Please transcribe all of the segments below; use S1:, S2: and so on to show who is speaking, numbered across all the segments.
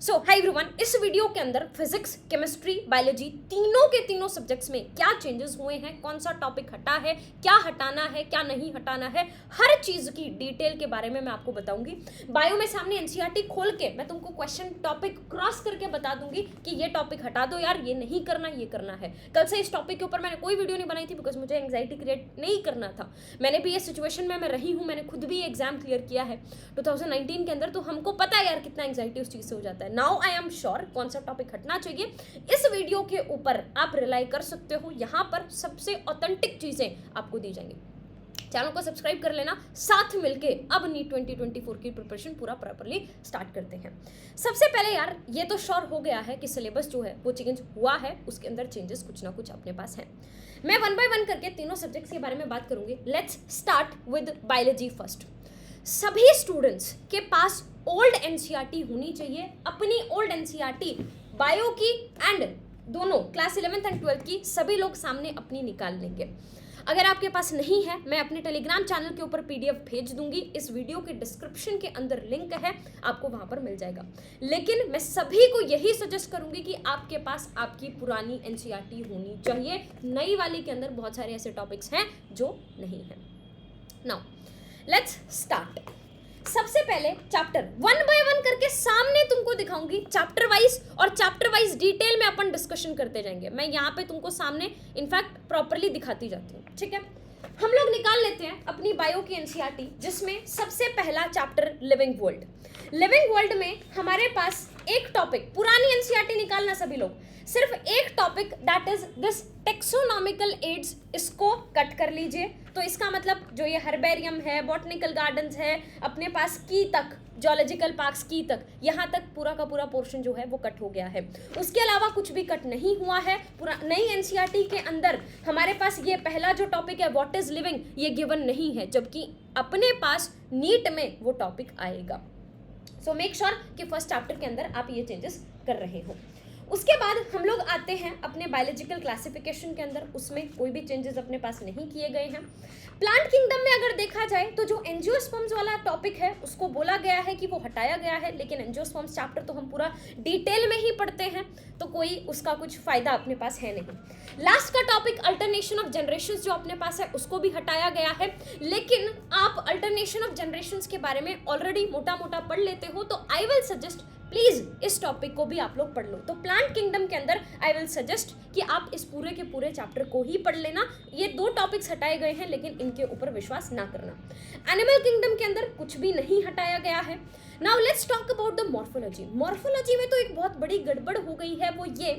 S1: सो hi everyone, इस video के अंदर फिजिक्स, केमिस्ट्री, बायोलॉजी तीनों के तीनों सब्जेक्ट्स में क्या चेंजेस हुए हैं, कौन सा टॉपिक हटा है, क्या हटाना है, क्या नहीं हटाना है, हर चीज की डिटेल के बारे में मैं आपको बताऊंगी। बायो में सामने एनसीईआरटी खोल के मैं तुमको क्वेश्चन टॉपिक क्रॉस करके बता दूंगी कि ये टॉपिक हटा दो यार, ये नहीं करना, ये करना है। कल से इस टॉपिक के ऊपर मैंने कोई वीडियो नहीं बनाई थी बिकॉज मुझे एंग्जाइटी क्रिएट नहीं करना था। मैंने भी ये सिचुएशन में मैं रही हूँ, मैंने खुद भी एग्जाम क्लियर किया है 2019 के अंदर, तो हमको पता है यार कितना एंग्जाइटी उस चीज से हो जाता है। नाउ आई एम श्योर कौन सा टॉपिक हटना चाहिए। इस वीडियो के ऊपर आप रिलाई कर सकते हो, यहाँ पर सबसे ऑथेंटिक चीजें आपको दी जाएंगी। चैनल को सब्सक्राइब कर लेना, साथ मिलके अब नीट 2024 की प्रिपरेशन पूरा प्रॉपर्ली स्टार्ट करते हैं। सबसे पहले यार ये तो श्योर हो गया है कि सिलेबस जो है वो चेंज हुआ है, उसके अंदर चेंजेस कुछ ना कुछ अपने पास हैं। मैं वन बाय वन करके तीनों सब्जेक्ट्स के बारे में बात करूंगी। Let's start with biology first. सभी स्टूडेंट्स के पास ओल्ड एनसीईआरटी होनी चाहिए, अपनी ओल्ड एनसीईआरटी बायो की एंड दोनों क्लास 11th एंड 12th की सभी लोग सामने अपनी निकाल लेंगे। अगर आपके पास नहीं है, मैं अपने टेलीग्राम चैनल के ऊपर पीडीएफ भेज दूंगी, इस वीडियो के डिस्क्रिप्शन के अंदर लिंक है, आपको वहां पर मिल जाएगा। लेकिन मैं सभी को यही सजेस्ट करूंगी कि आपके पास आपकी पुरानी एनसीईआरटी होनी चाहिए। नई वाली के अंदर बहुत सारे ऐसे टॉपिक्स हैं जो नहीं है। Now let's start. सबसे पहले चैप्टर वन बाय वन करके सामने तुमको दिखाऊंगी, चैप्टर वाइज, और चैप्टर वाइज डिटेल में अपन डिस्कशन करते जाएंगे। मैं यहाँ पे तुमको सामने इनफैक्ट प्रॉपर्ली दिखाती जाती हूँ, ठीक है। हम लोग निकाल लेते हैं अपनी बायो की एनसीईआरटी, जिसमें सबसे पहला chapter living world. Living world में हमारे पास एक टॉपिक, पुरानी एनसीईआरटी निकालना सभी लोग, सिर्फ एक topic that is this taxonomical aids, इसको कट कर लीजिए। तो इसका मतलब जो ये हर्बेरियम है, बॉटनिकल गार्डन्स है, अपने पास की तक, जूलॉजिकल पार्क्स की तक, यहाँ तक पूरा का पूरा पोर्शन जो है वो कट हो गया है। उसके अलावा कुछ भी कट नहीं हुआ है। पूरा नई एनसीईआरटी के अंदर हमारे पास ये पहला जो टॉपिक है व्हाट इज लिविंग, ये गिवन नहीं है, जबकि अपने पास नीट में वो टॉपिक आएगा। सो मेक श्योर कि फर्स्ट चैप्टर के अंदर आप ये चेंजेस कर रहे हो। उसके बाद हम लोग आते हैं अपने बायोलॉजिकल क्लासिफिकेशन के अंदर, उसमें कोई भी चेंजेस अपने पास नहीं किए गए हैं। प्लांट किंगडम में अगर देखा जाए तो जो एंजियोस्पर्म्स वाला टॉपिक है उसको बोला गया है कि वो हटाया गया है, लेकिन एंजियोस्पर्म्स चैप्टर तो हम पूरा डिटेल में ही पढ़ते हैं, तो कोई उसका कुछ फायदा अपने पास है नहीं। लास्ट का टॉपिक अल्टरनेशन ऑफ जनरेशंस जो अपने पास है उसको भी हटाया गया है, लेकिन आप अल्टरनेशन ऑफ जनरेशंस के बारे में ऑलरेडी मोटा मोटा पढ़ लेते हो, तो आई विल सजेस्ट प्लीज इस टॉपिक को भी आप लोग पढ़ लो। तो प्लांट किंगडम के अंदर आई विल सजेस्ट कि आप इस पूरे के पूरे चैप्टर को ही पढ़ लेना। ये दो टॉपिक्स हटाए गए हैं, लेकिन इनके ऊपर विश्वास ना करना। एनिमल किंगडम के अंदर कुछ भी नहीं हटाया गया है। Now let's talk about the morphology. Morphology में तो एक बहुत बड़ी गड़बड़ हो गई है, वो ये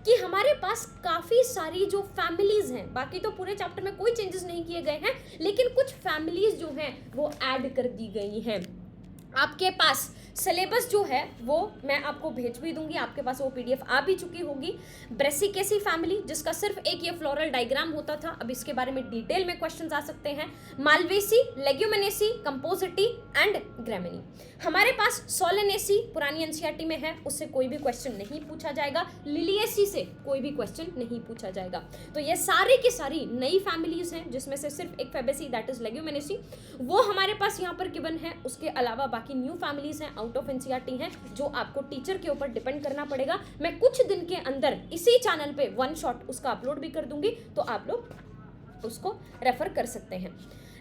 S1: कि हमारे पास काफ़ी सारी जो फैमिलीज हैं, बाकी तो पूरे चैप्टर में कोई चेंजेस नहीं किए गए हैं, लेकिन कुछ फैमिलीज जो हैं वो ऐड कर दी गई हैं। आपके पास सिलेबस जो है वो मैं आपको भेज भी दूंगी, आपके पास वो पीडीएफ आ भी चुकी होगी। ब्रेसिकेसी फैमिली, जिसका सिर्फ एक ये फ्लोरल डायग्राम होता था, अब इसके बारे में डिटेल में क्वेश्चंस आ सकते हैं। Malvaceae, Leguminosae, Compositae and Gramineae. हमारे पास सोलेनेसी पुरानी एनसीईआरटी में है, उससे कोई भी क्वेश्चन नहीं पूछा जाएगा। लिलिएसी से कोई भी क्वेश्चन नहीं पूछा जाएगा। तो ये सारी की सारी नई फैमिलीज हैं, जिसमें से सिर्फ एक फेबेसी दैट इज लेग्यूमिनेसी, वो हमारे पास यहाँ पर गिवन है। उसके अलावा बाकी न्यू फैमिलीज हैं, आउट ऑफ एनसीईआरटी हैं, जो आपको टीचर के ऊपर डिपेंड करना पड़ेगा। मैं कुछ दिन के अंदर इसी चैनल पे वन शॉट उसका अपलोड भी कर दूंगी, तो आप लोग उसको रेफर कर सकते हैं।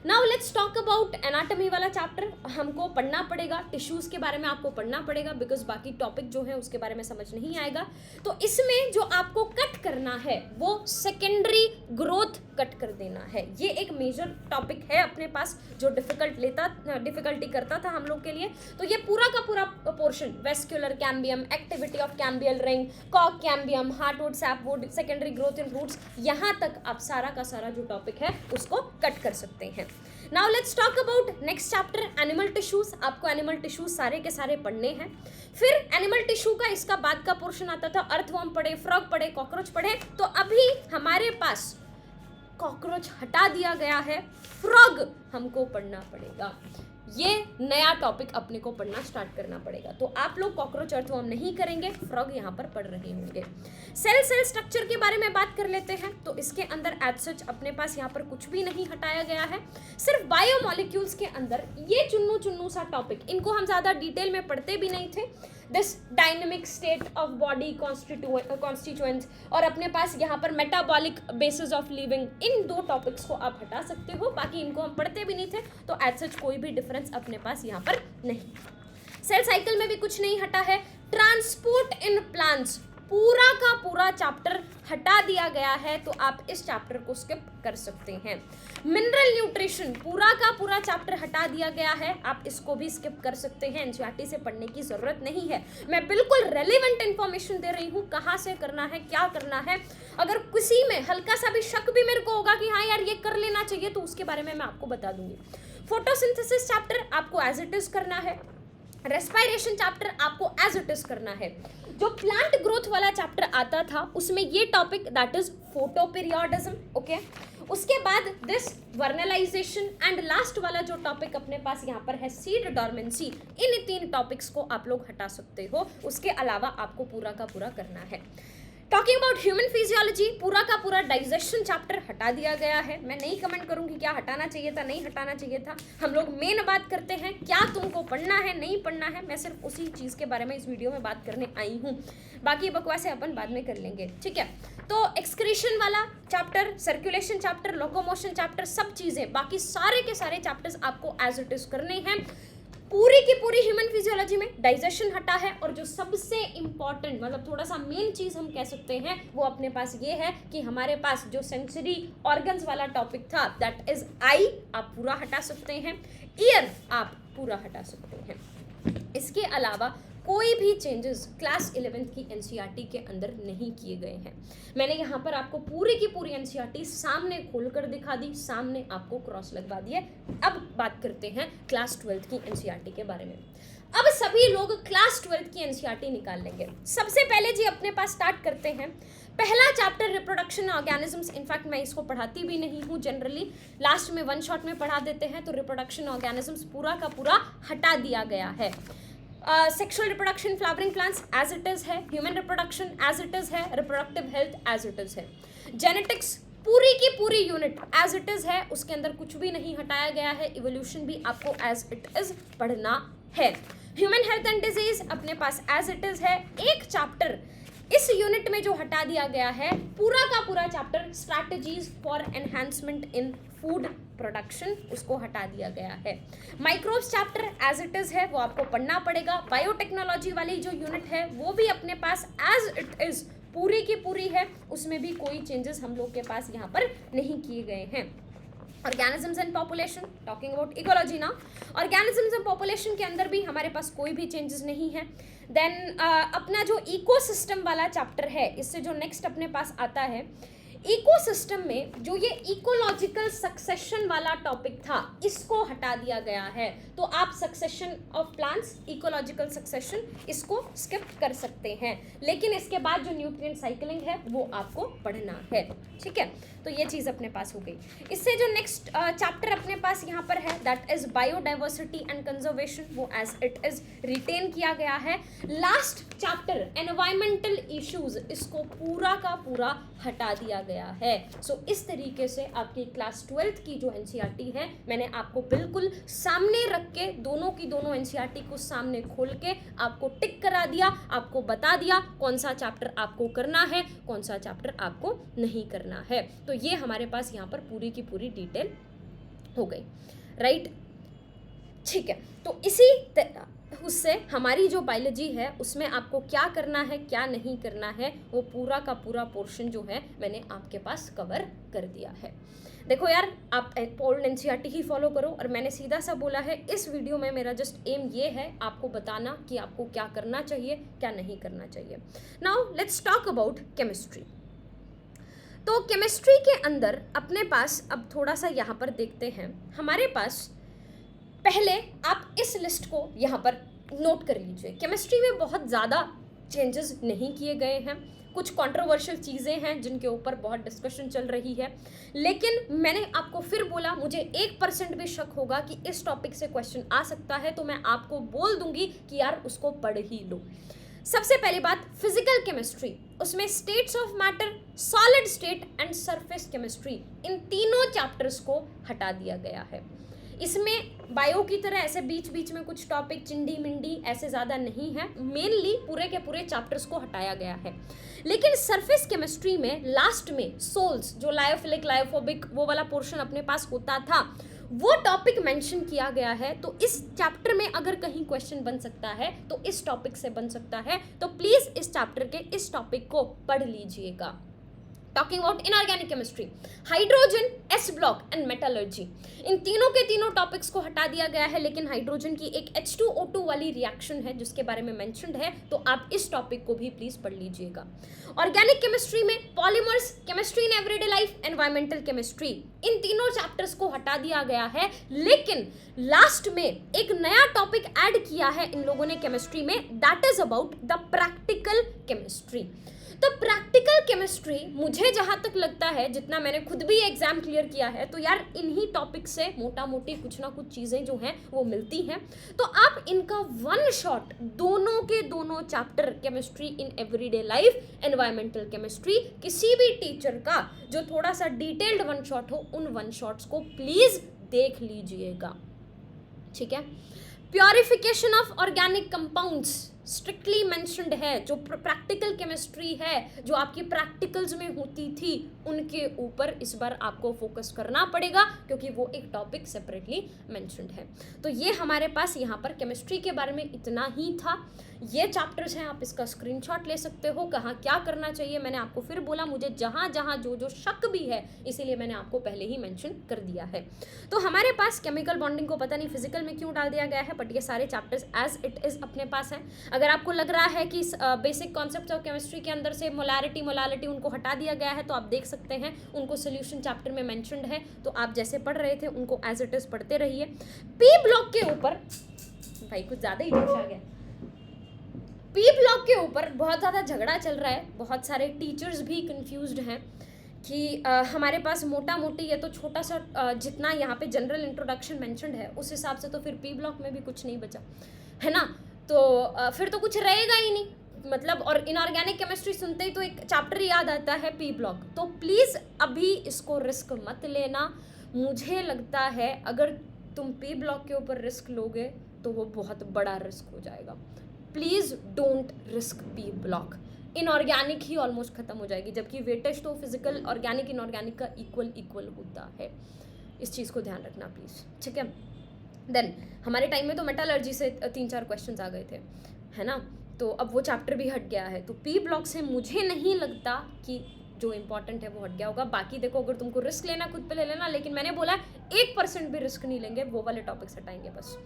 S1: Now let's talk about anatomy वाला चैप्टर। हमको पढ़ना पड़ेगा, टिश्यूज के बारे में आपको पढ़ना पड़ेगा, बिकॉज बाकी टॉपिक जो है उसके बारे में समझ नहीं आएगा। तो इसमें जो आपको कट करना है वो सेकेंडरी ग्रोथ कट कर देना है। ये एक मेजर टॉपिक है अपने पास, जो डिफिकल्टी करता था हम लोग के लिए। तो ये पूरा का पूरा portion, vascular cambium, activity of cambial ring, कॉक cambium, heartwood, sapwood, secondary growth in roots, यहाँ तक आप सारा का सारा जो टॉपिक है उसको कट कर सकते हैं। Now let's talk about next chapter, animal tissues. आपको एनिमल टिश्यूज सारे के सारे पढ़ने हैं। फिर एनिमल टिश्यू का इसका बाद का पोर्शन आता था, अर्थवर्म पढ़े, फ्रॉग पढ़े, कॉकरोच पढ़े। तो अभी हमारे पास कॉकरोच हटा दिया गया है, फ्रॉग हमको पढ़ना पड़ेगा। ये नया टॉपिक अपने को पढ़ना स्टार्ट करना पड़ेगा। तो आप लोग कॉकरोच अर्थवर्म नहीं करेंगे, फ्रॉग यहाँ पर पढ़ रहे होंगे। सेल स्ट्रक्चर के बारे में बात कर लेते हैं। तो इसके अंदर एज सच अपने पास यहाँ पर कुछ भी नहीं हटाया गया है। सिर्फ बायोमॉलिक्यूल्स के अंदर ये चुन्नू सा टॉपिक, इनको हम ज़्यादा डिटेल में पढ़ते भी नहीं थे, this dynamic state of body constituents, और अपने पास यहाँ पर metabolic basis of living, in 2 topics को आप हटा सकते हो, बाकी इनको हम पढ़ते भी नहीं थे तो एज सच कोई भी डिफरेंस अपने पास यहाँ पर नहीं। सेल साइकिल में भी कुछ नहीं हटा है। ट्रांसपोर्ट इन प्लांट्स, पूरा का पूरा चैप्टर हटा दिया गया है, तो आप इस चैप्टर को स्किप कर सकते हैं। मिनरल न्यूट्रिशन, पूरा का पूरा चैप्टर हटा दिया गया है, आप इसको भी स्किप कर सकते हैं, एनसीईआरटी से पढ़ने की जरूरत नहीं है। मैं बिल्कुल रेलेवेंट इंफॉर्मेशन दे रही हूँ, कहाँ से करना है, क्या करना है। अगर किसी में हल्का सा भी शक भी मेरे को होगा कि हाँ यार ये कर लेना चाहिए, तो उसके बारे में मैं आपको बता दूंगी। फोटोसिंथेसिस चैप्टर आपको एज इट इज करना है। रेस्पिरेशन चैप्टर आपको एज इट इज करना है। जो प्लांट ग्रोथ वाला चैप्टर आता था उसमें ये topic that is photoperiodism, okay. उसके बाद दिस वर्नलाइजेशन एंड लास्ट वाला जो टॉपिक अपने पास यहाँ पर है सीड डॉर्मेंसी, इन 3 टॉपिक्स को आप लोग हटा सकते हो। उसके अलावा आपको पूरा का पूरा करना है। टॉकिंग अबाउट ह्यूमन फिजियोलॉजी, पूरा का पूरा डाइजेशन चैप्टर हटा दिया गया है। मैं नहीं कमेंट करूंगी क्या हटाना चाहिए था, नहीं हटाना चाहिए था। हम लोग मेन बात करते हैं क्या तुमको पढ़ना है, नहीं पढ़ना है। मैं सिर्फ उसी चीज़ के बारे में इस वीडियो में बात करने आई हूँ, बाकी बकवासें अपन बाद में कर लेंगे, ठीक है। तो एक्सक्रीशन वाला chapter, circulation chapter, locomotion chapter, सब चीज़ें बाकी सारे के सारे चैप्टर्स आपको एज इट इज करने हैं। पूरी की पूरी ह्यूमन फिजियोलॉजी में डाइजेशन हटा है, और जो सबसे इंपॉर्टेंट मतलब थोड़ा सा मेन चीज हम कह सकते हैं वो अपने पास ये है कि हमारे पास जो सेंसरी ऑर्गन्स वाला टॉपिक था दैट इज आई, आप पूरा हटा सकते हैं। ईयर आप पूरा हटा सकते हैं। इसके अलावा कोई भी चेंजेस क्लास 11th की एनसीईआरटी के अंदर नहीं किए गए हैं। मैंने यहाँ पर आपको पूरी की पूरी एनसीईआरटी सामने खोलकर दिखा दी, सामने आपको क्रॉस लगवा दिए। अब बात करते हैं क्लास 12th की एनसीईआरटी के बारे में। अब सभी लोग क्लास 12th की एनसीईआरटी निकाल लेंगे। सबसे पहले जी अपने पास स्टार्ट करते हैं पहला चैप्टर रिप्रोडक्शन ऑर्गेनिजम्स। इनफैक्ट मैं इसको पढ़ाती भी नहीं हूँ जनरली, लास्ट में 1 शॉट में पढ़ा देते हैं। तो रिप्रोडक्शन ऑर्गेनिजम्स पूरा का पूरा हटा दिया गया है। Sexual reproduction flowering plants as it is है, human reproduction as it is है, reproductive health as it is है, जेनेटिक्स पूरी की पूरी यूनिट एज इट इज है, उसके अंदर कुछ भी नहीं हटाया गया है। इवोल्यूशन भी आपको एज इट इज पढ़ना है। ह्यूमन हेल्थ एंड डिजीज अपने पास एज इट इज है। एक चैप्टर इस यूनिट में जो हटा दिया गया है, पूरा का पूरा chapter strategies for enhancement in food production, उसको हटा दिया गया है। Microbes chapter as it is है, वो आपको पढ़ना पड़ेगा। बायोटेक्नोलॉजी वाली जो यूनिट है वो भी अपने पास एज इट इज पूरी की पूरी है, उसमें भी कोई चेंजेस हम लोग के पास यहाँ पर नहीं किए गए हैं। Organisms and population, talking about ecology ना, ऑर्गेनिजम्स एंड पॉपुलेशन के अंदर भी हमारे पास कोई भी चेंजेस नहीं है। देन अपना जो इकोसिस्टम वाला चैप्टर है, इससे जो नेक्स्ट अपने पास आता है, इकोसिस्टम में जो ये इकोलॉजिकल सक्सेशन वाला टॉपिक था इसको हटा दिया गया है। तो आप succession of plants, ecological succession, इसको स्किप कर सकते हैं, लेकिन इसके बाद जो न्यूट्रिएंट साइकिलिंग है वो आपको पढ़ना है, ठीक है। तो ये चीज़ अपने पास हो गई। इससे जो नेक्स्ट चैप्टर अपने पास यहाँ पर है that is biodiversity and conservation, वो एज इट इज रिटेन किया गया है। लास्ट चैप्टर एनवायरमेंटल इश्यूज, इसको पूरा का पूरा हटा दिया गया है। सो इस तरीके से आपकी क्लास 12th की जो एनसीईआरटी है, मैंने आपको बिल्कुल सामने रख के दोनों की दोनों एनसीईआरटी को सामने खोल के आपको टिक करा दिया, आपको बता दिया कौन सा चैप्टर आपको करना है, कौन सा चैप्टर आपको नहीं करना है। तो ये हमारे पास यहाँ पर पूरी की पूरी डिटेल हो गई, राइट, ठीक है। तो इसी उससे हमारी जो बायोलॉजी है उसमें आपको क्या करना है, क्या नहीं करना है, वो पूरा का पूरा पोर्शन जो है मैंने आपके पास कवर कर दिया है। देखो यार, आप ओल्ड एनसीईआरटी ही फॉलो करो, और मैंने सीधा सा बोला है इस वीडियो में मेरा जस्ट एम ये है आपको बताना कि आपको क्या करना चाहिए, क्या नहीं करना चाहिए। Now let's talk about chemistry. तो केमिस्ट्री के अंदर अपने पास अब थोड़ा सा यहाँ पर देखते हैं, हमारे पास पहले आप इस लिस्ट को यहाँ पर नोट कर लीजिए। केमिस्ट्री में बहुत ज़्यादा चेंजेस नहीं किए गए हैं, कुछ कंट्रोवर्शियल चीज़ें हैं जिनके ऊपर बहुत डिस्कशन चल रही है, लेकिन मैंने आपको फिर बोला मुझे 1% भी शक होगा कि इस टॉपिक से क्वेश्चन आ सकता है तो मैं आपको बोल दूंगी कि यार उसको पढ़ ही लो। सबसे पहली बात फिजिकल केमिस्ट्री, उसमें states of matter, solid state and surface chemistry, इन तीनों चैप्टर्स को हटा दिया गया है। इसमें बायो की तरह ऐसे बीच बीच में कुछ टॉपिक चिंडी मिंडी ऐसे ज़्यादा नहीं है, मेनली पूरे के पूरे चैप्टर्स को हटाया गया है। लेकिन सरफेस केमिस्ट्री में लास्ट में सोल्स, जो लायोफिलिक लायोफोबिक वो वाला पोर्शन अपने पास होता था, वो टॉपिक मेंशन किया गया है। तो इस चैप्टर में अगर कहीं क्वेश्चन बन सकता है तो इस टॉपिक से बन सकता है, तो प्लीज़ इस चैप्टर के इस टॉपिक को पढ़ लीजिएगा। Talking about inorganic chemistry, hydrogen, S block and metallurgy, इन तीनों के तीनों टॉपिक्स को हटा दिया गया है, लेकिन हाइड्रोजन की एक H2O2 वाली रिएक्शन है जिसके बारे में मेंशन्ड है, तो आप इस टॉपिक को भी प्लीज पढ़ लीजिएगा। ऑर्गेनिक केमिस्ट्री में polymers, chemistry in everyday life, environmental chemistry, इन तीनों चैप्टर्स को हटा दिया गया है, लेकिन लास्ट में एक नया टॉपिक ऐड किया है इन लोगों ने केमिस्ट्री में, that is about the practical chemistry. तो प्रैक्टिकल केमिस्ट्री मुझे जहाँ तक लगता है, जितना मैंने खुद भी एग्जाम क्लियर किया है, तो यार इन्हीं टॉपिक से मोटा मोटी कुछ ना कुछ चीज़ें जो हैं वो मिलती हैं। तो आप इनका वन शॉट दोनों के दोनों chapter, chemistry in everyday life, environmental chemistry, किसी भी टीचर का जो थोड़ा सा डिटेल्ड वन शॉट हो, उन वन शॉट्स को प्लीज़ देख लीजिएगा, ठीक है। Purification of organic compounds strictly mentioned है। जो प्रैक्टिकल केमिस्ट्री है, जो आपकी प्रैक्टिकल्स में होती थी, उनके ऊपर इस बार आपको फोकस करना पड़ेगा, क्योंकि वो एक टॉपिक सेपरेटली मेंशन्ड है। तो ये हमारे पास यहाँ पर केमिस्ट्री के बारे में इतना ही था। ये चैप्टर्स हैं, आप इसका स्क्रीनशॉट ले सकते हो। कहाँ क्या करना चाहिए मैंने आपको फिर बोला, मुझे जहाँ जहाँ जो जो शक भी है, इसीलिए मैंने आपको पहले ही मेंशन कर दिया है। तो हमारे पास केमिकल बॉन्डिंग को पता नहीं फिजिकल में क्यों डाल दिया गया है, बट ये सारे चैप्टर्स एज इट इज़ अपने पास हैं। अगर आपको लग रहा है कि बेसिक कॉन्सेप्ट्स ऑफ केमिस्ट्री के अंदर से मोलारिटी उनको हटा दिया गया है, तो आप देख सकते हैं उनको सोल्यूशन चैप्टर में मेंशन्ड है, तो आप जैसे पढ़ रहे थे उनको एज इट इज़ पढ़ते रहिए। पी ब्लॉक के ऊपर, भाई कुछ ज़्यादा ही जोश आ गया, पी ब्लॉक के ऊपर बहुत ज़्यादा झगड़ा चल रहा है। बहुत सारे टीचर्स भी कंफ्यूज्ड हैं कि हमारे पास मोटा मोटी ये तो छोटा सा जितना यहाँ पे जनरल इंट्रोडक्शन मेंशन्ड है, उस हिसाब से तो फिर पी ब्लॉक में भी कुछ नहीं बचा है ना, तो फिर तो कुछ रहेगा ही नहीं। मतलब और इनऑर्गेनिक केमिस्ट्री सुनते ही तो एक चैप्टर याद आता है पी ब्लॉक। तो प्लीज़ अभी इसको रिस्क मत लेना। मुझे लगता है अगर तुम पी ब्लॉक के ऊपर रिस्क लोगे तो वो बहुत बड़ा रिस्क हो जाएगा। Please don't risk P block. Inorganic he almost ख़त्म हो जाएगी, जबकि वेटेज तो फिजिकल ऑर्गेनिक इनऑर्गेनिक का इक्वल होता है। इस चीज़ को ध्यान रखना प्लीज़, ठीक है। देन हमारे टाइम में तो मेटलर्जी से 3-4 क्वेश्चंस आ गए थे, है ना, तो अब वो चैप्टर भी हट गया है। तो पी ब्लॉक से मुझे नहीं लगता कि जो इंपॉर्टेंट है वो हट गया होगा। बाकी देखो, अगर तुमको रिस्क लेना खुद पे ले लेना, लेकिन मैंने बोला 1% भी रिस्क नहीं लेंगे, वो वाले टॉपिक्स हटाएंगे बस,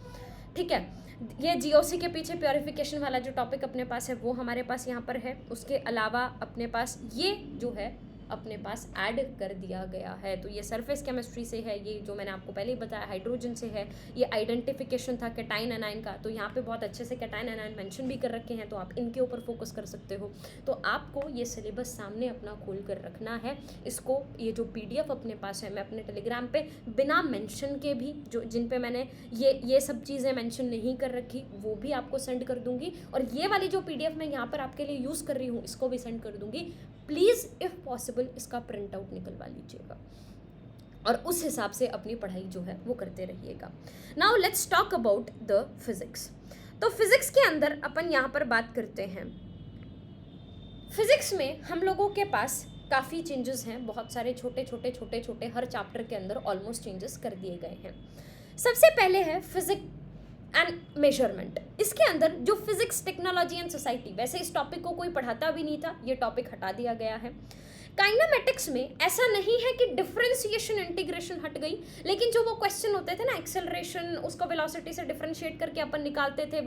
S1: ठीक है। ये जीओसी के पीछे प्योरिफिकेशन वाला जो टॉपिक अपने पास है वो हमारे पास यहाँ पर है। उसके अलावा अपने पास ये जो है अपने पास ऐड कर दिया गया है। तो ये सरफेस केमिस्ट्री से है, ये जो मैंने आपको पहले ही बताया हाइड्रोजन से है। ये आइडेंटिफिकेशन था कैटाइन एनाइन का, तो यहाँ पे बहुत अच्छे से कैटाइन एनाइन मेंशन भी कर रखे हैं, तो आप इनके ऊपर फोकस कर सकते हो। तो आपको ये सिलेबस सामने अपना खोल कर रखना है। इसको ये जो PDF अपने पास है, मैं अपने टेलीग्राम पे बिना मेंशन के भी, जो जिन पे मैंने ये सब चीज़ें मेंशन नहीं कर रखी, वो भी आपको सेंड कर दूंगी। और ये वाली जो PDF मैं यहाँ पर आपके लिए यूज़ कर रही हूँ, इसको भी सेंड कर दूंगी। प्लीज़ इफ़ पॉसिबल इसका प्रिंट आउट निकलवा लीजिएगा और उस हिसाब से अपनी पढ़ाई जो है वो करते रहिएगा। Now let's talk about the physics. तो फिजिक्स के अंदर अपन यहाँ पर बात करते हैं। फिजिक्स में हम लोगों के पास काफ़ी चेंजेस हैं, बहुत सारे छोटे छोटे हर चैप्टर के अंदर ऑलमोस्ट चेंजेस कर दिए गए हैं। सबसे पहले है फिजिक्स एंड मेजरमेंट। इसके अंदर जो फिजिक्स, टेक्नोलॉजी एंड सोसाइटी, वैसे इस टॉपिक को कोई पढ़ाता भी नहीं था, ये टॉपिक हटा दिया गया है। काइनेमेटिक्स में ऐसा नहीं है कि डिफरेंशिएशन इंटीग्रेशन हट गई, लेकिन जो वो क्वेश्चन होते थे ना, एक्सेलरेशन, उसको वेलोसिटी से डिफरेंशिएट करके अपन निकालते थे,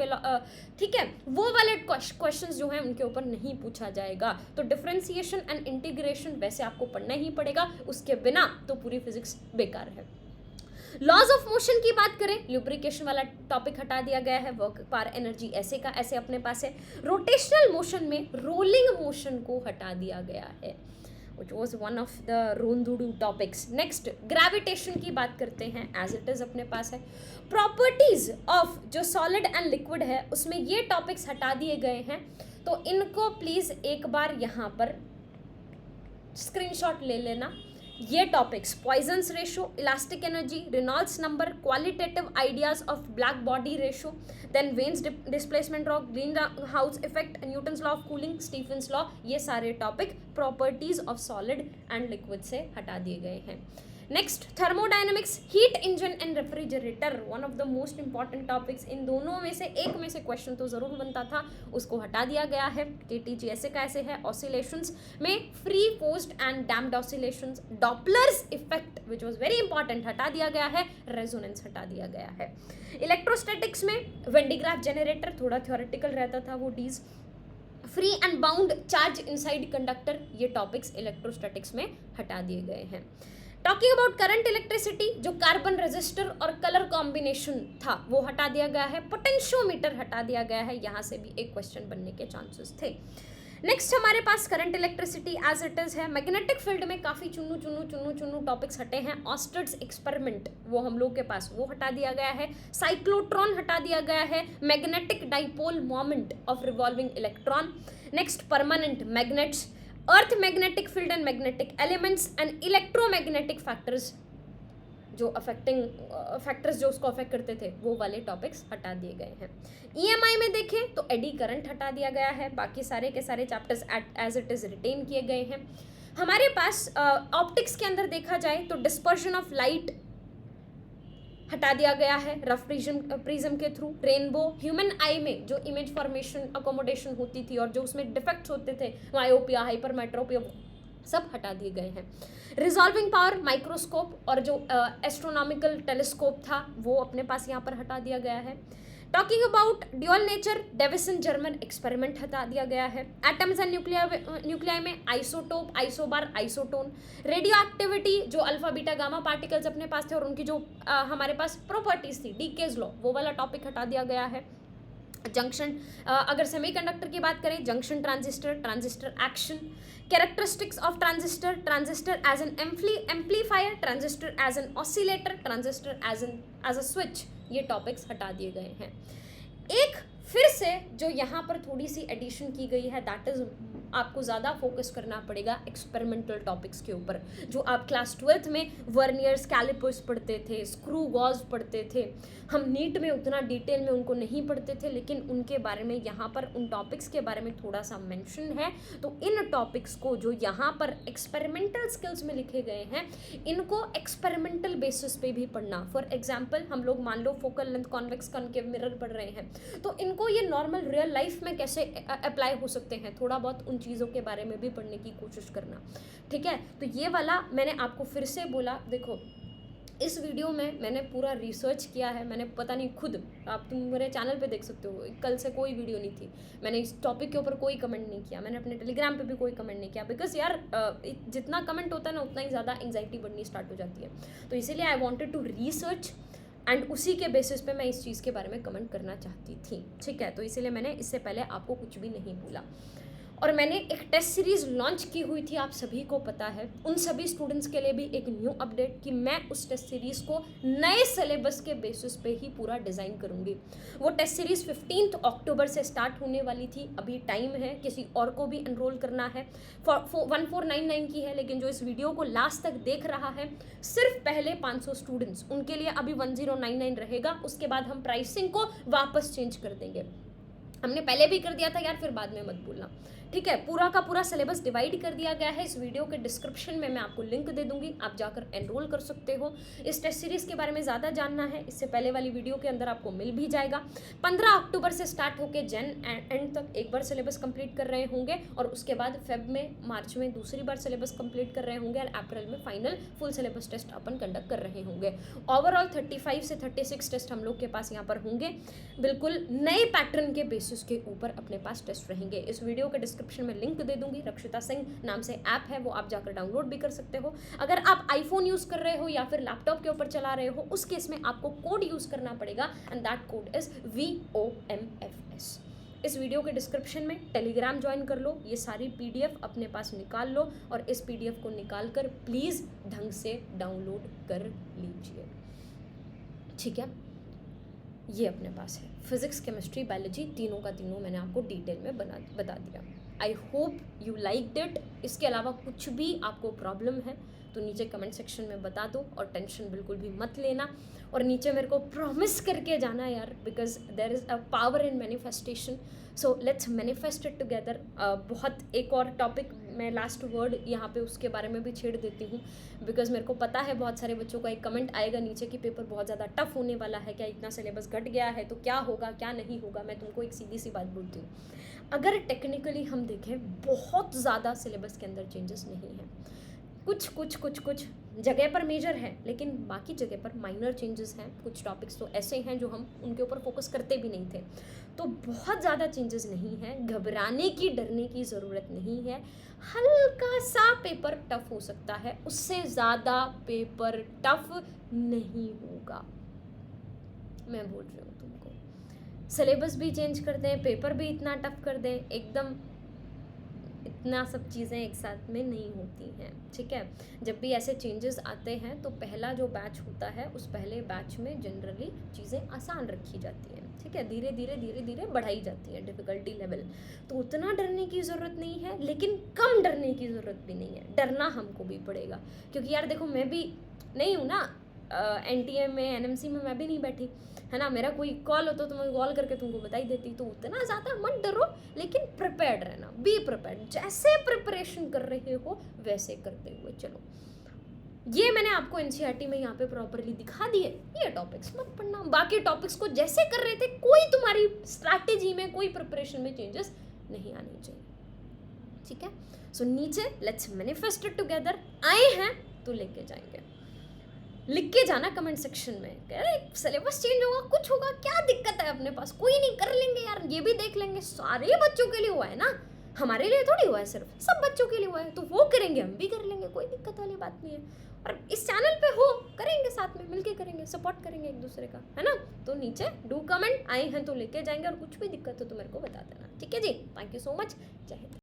S1: ठीक है, वो वाले क्वेश्चंस जो हैं उनके ऊपर नहीं पूछा जाएगा। तो डिफरेंशिएशन एंड इंटीग्रेशन वैसे आपको पढ़ना ही पड़ेगा, उसके बिना तो पूरी फिजिक्स बेकार है। लॉज ऑफ मोशन की बात करें, ल्यूब्रिकेशन वाला टॉपिक हटा दिया गया है। वर्क पावर एनर्जी ऐसे का ऐसे अपने पास है। रोटेशनल मोशन में रोलिंग मोशन को हटा दिया गया है, which was one of the रोंदुडू टॉपिक्स। नेक्स्ट ग्रेविटेशन की बात करते हैं, एज इट इज अपने पास है। प्रॉपर्टीज ऑफ जो सॉलिड एंड लिक्विड है उसमें ये टॉपिक्स हटा दिए गए हैं, तो इनको प्लीज एक बार यहाँ पर स्क्रीनशॉट ले लेना। ये topics Poisson's ratio, elastic energy, Reynolds number, qualitative ideas of black body ratio, then Wien's displacement law, greenhouse effect, Newton's law of cooling, Stefan's law, ये सारे topic properties of solid and liquid से हटा दिए गए हैं. Next thermodynamics, heat engine and refrigerator, one of the most important topics. इन दोनों में से एक में से क्वेश्चन तो जरूर बनता था, उसको हटा दिया गया है. केटीजी ऐसे कैसे है. ऑसिलेशंस में free forced and damped oscillations, Doppler's effect which was very important, हटा दिया गया है. रेजोनेंस हटा दिया गया है. इलेक्ट्रोस्टैटिक्स में वेंडिग्राफ जनरेटर, थोड़ा थ्योरेटिकल रहता था वो डीज. Free and bound charge inside conductor, ये टॉपिक्स इलेक्ट्रोस्टैटिक्स में हटा दिए गए हैं. टॉकिंग अबाउट करंट इलेक्ट्रिसिटी, जो कार्बन रेजिस्टर और कलर कॉम्बिनेशन था वो हटा दिया गया है. पोटेंशियोमीटर हटा दिया गया है, यहाँ से भी एक क्वेश्चन बनने के चांसेस थे. नेक्स्ट हमारे पास current electricity as it is है. मैग्नेटिक फील्ड में काफ़ी चुन्नू टॉपिक्स हटे हैं. ऑस्टर्ड्स एक्सपेरिमेंट वो हम लोग के पास वो हटा दिया गया है. साइक्लोट्रॉन हटा दिया गया है. Magnetic dipole moment of revolving electron. Next permanent magnets, earth magnetic field and magnetic elements and electromagnetic factors, जो अफेक्टिंग फैक्टर्स जो उसको अफेक्ट करते थे वो वाले टॉपिक्स हटा दिए गए हैं. ईएमआई में देखें तो एडी करंट हटा दिया गया है. बाकी सारे के सारे chapters as it is retain किए गए हैं. हमारे पास ऑप्टिक्स के अंदर देखा जाए तो डिस्पर्शन ऑफ लाइट हटा दिया गया है रफ प्रिज्म के थ्रू. रेनबो, ह्यूमन आई में जो इमेज फॉर्मेशन अकोमोडेशन होती थी और जो उसमें डिफेक्ट्स होते थे, मायोपिया, हाइपरमेट्रोपिया, सब हटा दिए गए हैं. रिजॉल्विंग पावर, माइक्रोस्कोप और जो एस्ट्रोनॉमिकल टेलीस्कोप था वो अपने पास यहाँ पर हटा दिया गया है. Talking about dual nature, Davisson Germer experiment हटा दिया गया है. एटम्स एंड न्यूक्लियाई में isotope, isobar, isotone. Radioactivity, जो अल्फा बीटा गामा पार्टिकल्स अपने पास थे और उनकी जो हमारे पास प्रॉपर्टीज थी, डीकेज लॉ, वो वाला टॉपिक हटा दिया गया है. जंक्शन, अगर सेमीकंडक्टर की बात करें, junction transistor, transistor action, characteristics of transistor, transistor as an amplifier, transistor as an oscillator, transistor as a switch, ये टॉपिक्स हटा दिए गए हैं. एक फिर से जो यहाँ पर थोड़ी सी एडिशन की गई है, दैट इज आपको ज़्यादा फोकस करना पड़ेगा एक्सपेरिमेंटल टॉपिक्स के ऊपर. जो आप क्लास 12th में वर्नियर्स, कैलिपर्स पढ़ते थे, स्क्रू गॉज पढ़ते थे, हम नीट में उतना डिटेल में उनको नहीं पढ़ते थे, लेकिन उनके बारे में यहाँ पर उन टॉपिक्स के बारे में थोड़ा सा मेंशन है. तो इन टॉपिक्स को जो यहाँ पर एक्सपेरिमेंटल स्किल्स में लिखे गए हैं, इनको एक्सपेरिमेंटल बेसिस पे भी पढ़ना. फॉर एग्जाम्पल हम लोग मान लो focal length, convex, concave mirror पढ़ रहे हैं, तो इनको ये नॉर्मल रियल लाइफ में कैसे अप्लाई हो सकते हैं, थोड़ा बहुत उन चीज़ों के बारे में भी पढ़ने की कोशिश करना. ठीक है, तो ये वाला मैंने आपको फिर से बोला. देखो इस वीडियो में मैंने पूरा रिसर्च किया है. मैंने पता नहीं खुद, आप तुम मेरे चैनल पे देख सकते हो, कल से कोई वीडियो नहीं थी, मैंने इस टॉपिक के ऊपर कोई कमेंट नहीं किया. मैंने अपने टेलीग्राम पे भी कोई कमेंट नहीं किया, बिकॉज यार जितना कमेंट होता है ना उतना ही ज़्यादा एंग्जाइटी बढ़नी स्टार्ट हो जाती है. तो इसीलिए I wanted to research and उसी के बेसिस पे मैं इस चीज़ के बारे में कमेंट करना चाहती थी. ठीक है, तो इसीलिए मैंने इससे पहले आपको कुछ भी नहीं बोला. और मैंने एक टेस्ट सीरीज़ लॉन्च की हुई थी, आप सभी को पता है. उन सभी स्टूडेंट्स के लिए भी एक न्यू अपडेट कि मैं उस टेस्ट सीरीज़ को नए सिलेबस के बेसिस पे ही पूरा डिज़ाइन करूँगी. वो टेस्ट सीरीज़ 15 अक्टूबर से स्टार्ट होने वाली थी. अभी टाइम है, किसी और को भी एनरोल करना है. 1499 की है, लेकिन जो इस वीडियो को लास्ट तक देख रहा है, सिर्फ पहले 500 स्टूडेंट्स, उनके लिए अभी 1099 रहेगा. उसके बाद हम प्राइसिंग को वापस चेंज कर देंगे. हमने पहले भी कर दिया था यार, फिर बाद में मत बोलना. ठीक है, पूरा का पूरा सिलेबस डिवाइड कर दिया गया है. इस वीडियो के डिस्क्रिप्शन में मैं आपको लिंक दे दूंगी, आप जाकर एनरोल कर सकते हो. इस टेस्ट सीरीज़ के बारे में ज़्यादा जानना है, इससे पहले वाली वीडियो के अंदर आपको मिल भी जाएगा. 15 अक्टूबर से स्टार्ट होकर जन एंड तक एक बार सिलेबस कंप्लीट कर रहे होंगे, और उसके बाद फेब में, मार्च में दूसरी बार सिलेबस कंप्लीट कर रहे होंगे, और अप्रैल में फाइनल फुल सिलेबस टेस्ट अपन कंडक्ट कर रहे होंगे. ओवरऑल 35 से 36 टेस्ट हम लोग के पास यहाँ पर होंगे. बिल्कुल नए पैटर्न के बेसिस के ऊपर अपने पास टेस्ट रहेंगे. इस वीडियो के डिस्क्रिप्शन में लिंक दे दूंगी. रक्षिता सिंह नाम से ऐप है, वो आप जाकर डाउनलोड भी कर सकते हो. अगर आप आईफोन यूज़ कर रहे हो या फिर लैपटॉप के ऊपर चला रहे हो, उस केस में आपको कोड यूज़ करना पड़ेगा, and that code is VOMFS. इस वीडियो के डिस्क्रिप्शन में टेलीग्राम ज्वाइन कर लो, ये सारी PDF अपने पास निकाल लो, और इस PDF को निकाल कर प्लीज़ ढंग से डाउनलोड कर लीजिए. ठीक है, ये अपने पास है. फिजिक्स, केमिस्ट्री, बायोलॉजी, तीनों का तीनों मैंने आपको डिटेल में बता दिया. I hope you liked it. इसके अलावा कुछ भी आपको प्रॉब्लम है तो नीचे कमेंट सेक्शन में बता दो और टेंशन बिल्कुल भी मत लेना। और नीचे मेरे को प्रॉमिस करके जाना यार, because there is a power in manifestation, so let's manifest it together. बहुत एक और टॉपिक मैं लास्ट वर्ड यहाँ पे उसके बारे में भी छेड़ देती हूँ, बिकॉज मेरे को पता है बहुत सारे बच्चों का एक कमेंट आएगा नीचे कि पेपर बहुत ज़्यादा टफ होने वाला है, क्या इतना सिलेबस घट गया है तो क्या होगा क्या नहीं होगा। मैं तुमको एक सीधी सी बात बोलती हूँ, अगर टेक्निकली हम देखें बहुत ज़्यादा सिलेबस के अंदर चेंजेस नहीं हैं। कुछ जगह पर मेजर है, लेकिन बाकी जगह पर माइनर चेंजेस हैं। कुछ टॉपिक्स तो ऐसे हैं जो हम उनके ऊपर फोकस करते भी नहीं थे, तो बहुत ज़्यादा चेंजेस नहीं है। घबराने की डरने की ज़रूरत नहीं है। हल्का सा पेपर टफ हो सकता है, उससे ज़्यादा पेपर टफ नहीं होगा। मैं बोल रही हूँ तुमको, सिलेबस भी चेंज कर दें, पेपर भी इतना टफ कर दें, एकदम इतना सब चीज़ें एक साथ में नहीं होती हैं, ठीक है। जब भी ऐसे चेंजेस आते हैं तो पहला जो बैच होता है उस पहले बैच में जनरली चीज़ें आसान रखी जाती हैं, ठीक है। धीरे धीरे बढ़ाई जाती है डिफ़िकल्टी लेवल, तो उतना डरने की ज़रूरत नहीं है, लेकिन कम डरने की ज़रूरत भी नहीं है। डरना हमको भी पड़ेगा, क्योंकि यार देखो मैं भी नहीं हूँ ना NTA में, NMC में मैं भी नहीं बैठी है ना। मेरा कोई कॉल होता तो मैं कॉल करके तुमको बता ही देती। तो उतना ज़्यादा मत डरो, लेकिन प्रिपेयर्ड रहना, बी प्रिपेयर्ड। जैसे प्रिपरेशन कर रहे हो वैसे करते हुए चलो। ये मैंने आपको NCERT में यहाँ पे प्रॉपरली दिखा दिए, ये टॉपिक्स मत पढ़ना। बाकी टॉपिक्स को जैसे कर रहे थे, कोई तुम्हारी स्ट्रैटेजी में, कोई प्रिपरेशन में चेंजेस नहीं आने चाहिए, ठीक है। सो नीचे लेट्स मैनिफेस्ट इट टुगेदर। आए हैं तो लेके जाएंगे। लिख के जाना कमेंट सेक्शन में, अरे सिलेबस चेंज होगा, कुछ होगा, क्या दिक्कत है अपने पास, कोई नहीं, कर लेंगे यार, ये भी देख लेंगे। सारे बच्चों के लिए हुआ है ना, हमारे लिए थोड़ी हुआ है, सिर्फ सब बच्चों के लिए हुआ है, तो वो करेंगे, हम भी कर लेंगे, कोई दिक्कत वाली बात नहीं है। और इस चैनल पे हो, करेंगे साथ में मिलके, करेंगे, सपोर्ट करेंगे एक दूसरे का, है ना। तो नीचे डू कमेंट, आए हैं तो लेके जाएंगे, और कुछ भी दिक्कत हो तो मेरे को बता देना, ठीक है जी। थैंक यू सो मच, जय हिंद।